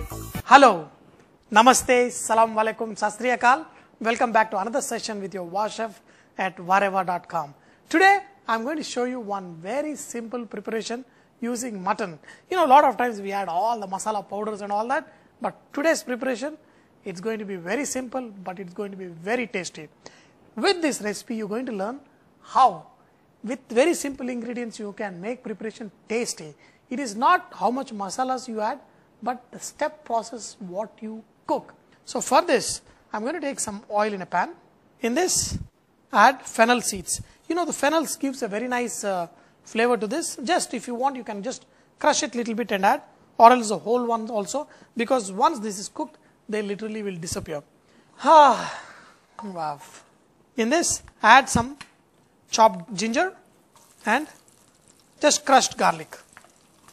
Hello, Namaste, Salam Alaikum, Sastri Akal. Welcome back to another session with your wow chef at whatever.com. Today, I'm going to show you one very simple preparation using mutton. You know, a lot of times we add all the masala powders and all that, but today's preparation, it's going to be very simple, but it's going to be very tasty. With this recipe, you're going to learn how, with very simple ingredients, you can make preparation tasty. It is not how much masalas you add, but the step process what you cook. So for this, I'm going to take some oil in a pan. In this, add fennel seeds. You know, the fennel gives a very nice flavor to this. Just if you want, you can just crush it a little bit and add, or else the whole one also, because once this is cooked, they literally will disappear. Wow. In this, add some chopped ginger and just crushed garlic.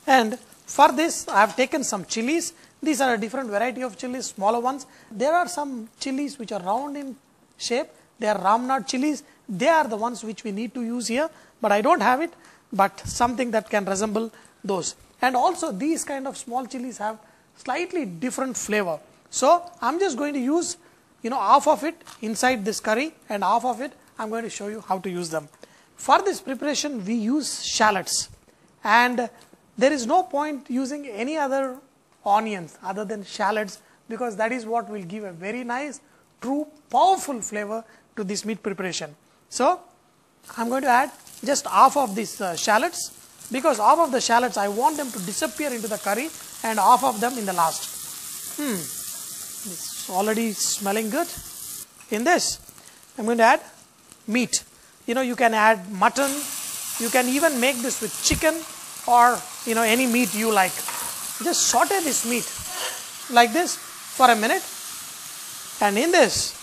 And for this, I have taken some chillies. These are a different variety of chillies, smaller ones. There are some chillies which are round in shape. They are ramnad chillies. They are the ones which we need to use here, but I don't have it, but something that can resemble those. And also these kind of small chillies have slightly different flavor. So I'm just going to use, half of it inside this curry and half of it I'm going to show you how to use them. For this preparation, we use shallots, and there is no point using any other onions other than shallots, because that is what will give a very nice, true, powerful flavor to this meat preparation. So I'm going to add just half of these shallots, because half of the shallots I want them to disappear into the curry and half of them in the last. It's already smelling good. In this, I'm going to add meat. You can add mutton. You can even make this with chicken or any meat you like. Just saute this meat like this for a minute. And in this,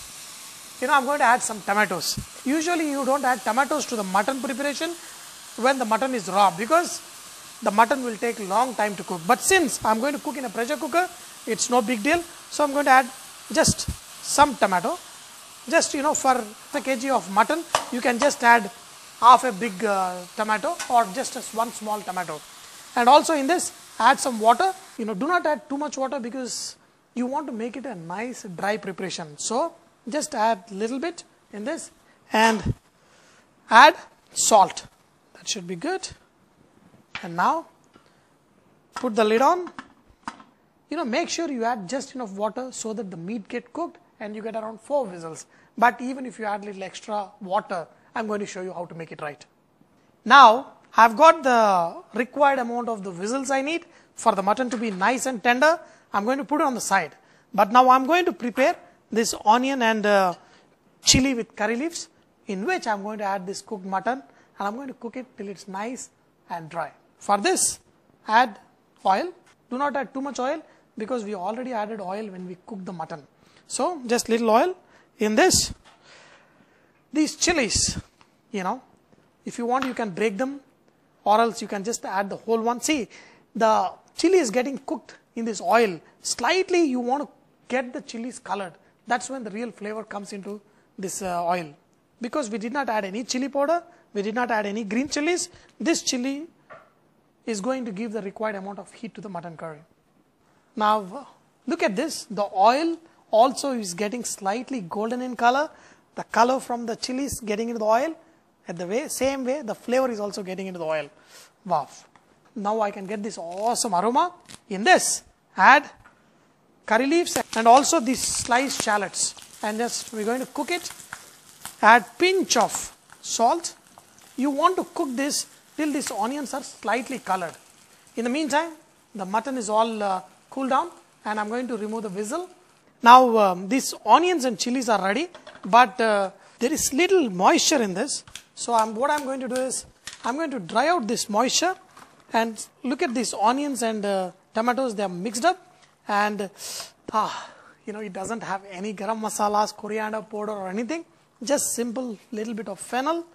I'm going to add some tomatoes. Usually you don't add tomatoes to the mutton preparation when the mutton is raw, because the mutton will take a long time to cook. But since I'm going to cook in a pressure cooker, it's no big deal. So I'm going to add just some tomato. Just, for a kg of mutton, you can just add half a big tomato or just one small tomato. And also in this, add some water. Do not add too much water, because you want to make it a nice dry preparation. So just add a little bit in this and add salt. That should be good. And now put the lid on. Make sure you add just enough water so that the meat get cooked and you get around 4 whistles. But even if you add a little extra water, I'm going to show you how to make it right. Now I've got the required amount of the whistles I need for the mutton to be nice and tender. I'm going to put it on the side. But now I'm going to prepare this onion and chili with curry leaves, in which I'm going to add this cooked mutton, and I'm going to cook it till it's nice and dry. For this, add oil. Do not add too much oil, because we already added oil when we cooked the mutton. So just little oil. In this, these chilies, if you want, you can break them, or else you can just add the whole one. See, the chili is getting cooked in this oil. Slightly you want to get the chilies colored. That's when the real flavor comes into this oil. Because we did not add any chili powder, we did not add any green chilies, this chili is going to give the required amount of heat to the mutton curry. Now look at this, the oil also is getting slightly golden in color. The color from the chilies getting into the oil. At the same way, the flavor is also getting into the oil. Wow. Now I can get this awesome aroma. In this, add curry leaves and also these sliced shallots. And just we're going to cook it. Add pinch of salt. You want to cook this till these onions are slightly colored. In the meantime, the mutton is all cooled down, and I'm going to remove the whistle. Now these onions and chilies are ready, but there is little moisture in this. So what I'm going to do is, I'm going to dry out this moisture, and look at these onions and tomatoes, they are mixed up, and it doesn't have any garam masalas, coriander powder or anything, just simple little bit of fennel,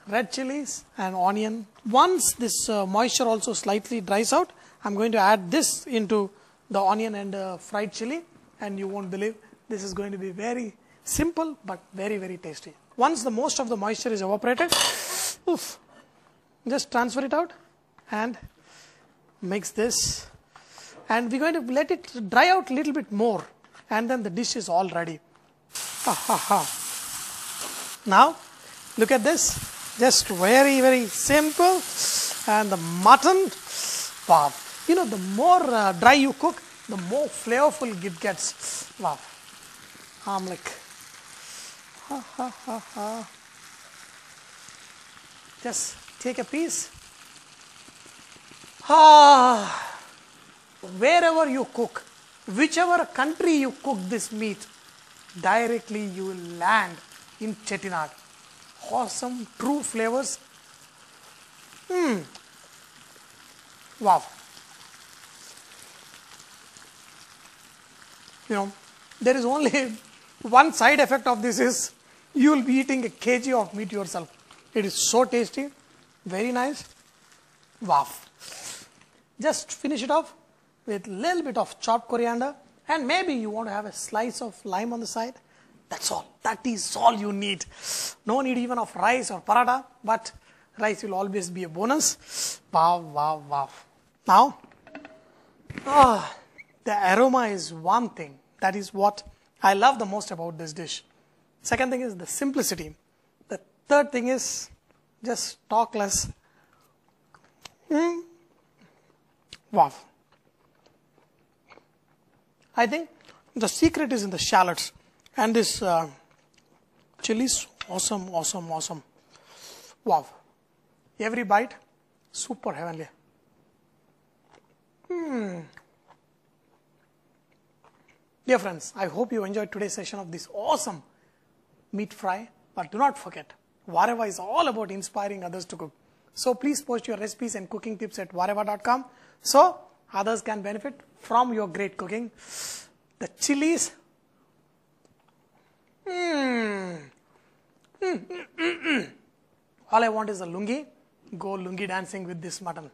red chilies and onion. Once this moisture also slightly dries out, I'm going to add this into the onion and fried chili, and you won't believe, this is going to be very simple but very, very tasty. Once the most of the moisture is evaporated, just transfer it out and mix this and we're going to let it dry out a little bit more, and then the dish is all ready. Ha, ha, ha. Now, look at this. Just very, very simple. And the mutton, wow. You know, the more dry you cook, the more flavorful it gets. Wow. I'm like, ha, ha, ha, ha. Just take a piece. Ah, wherever you cook, whichever country you cook this meat, directly you will land in Chettinad. Awesome, true flavors. Wow. You know, there is only one side effect of this is you will be eating a kg of meat yourself. It is so tasty, very nice. Wow. Just finish it off with a little bit of chopped coriander, and maybe you want to have a slice of lime on the side. That's all. That is all you need. No need even of rice or paratha, but rice will always be a bonus. Wow, wow, wow. Now, the aroma is one thing. That is what I love the most about this dish. Second thing is the simplicity. The third thing is just talk less. Wow. I think the secret is in the shallots. And this chilies, awesome, awesome, awesome. Wow. Every bite, super heavenly. Dear friends, I hope you enjoyed today's session of this awesome meat fry. But do not forget, Vareva is all about inspiring others to cook. So please post your recipes and cooking tips at vareva.com so others can benefit from your great cooking. The chilies. All I want is a lungi. Go lungi dancing with this mutton.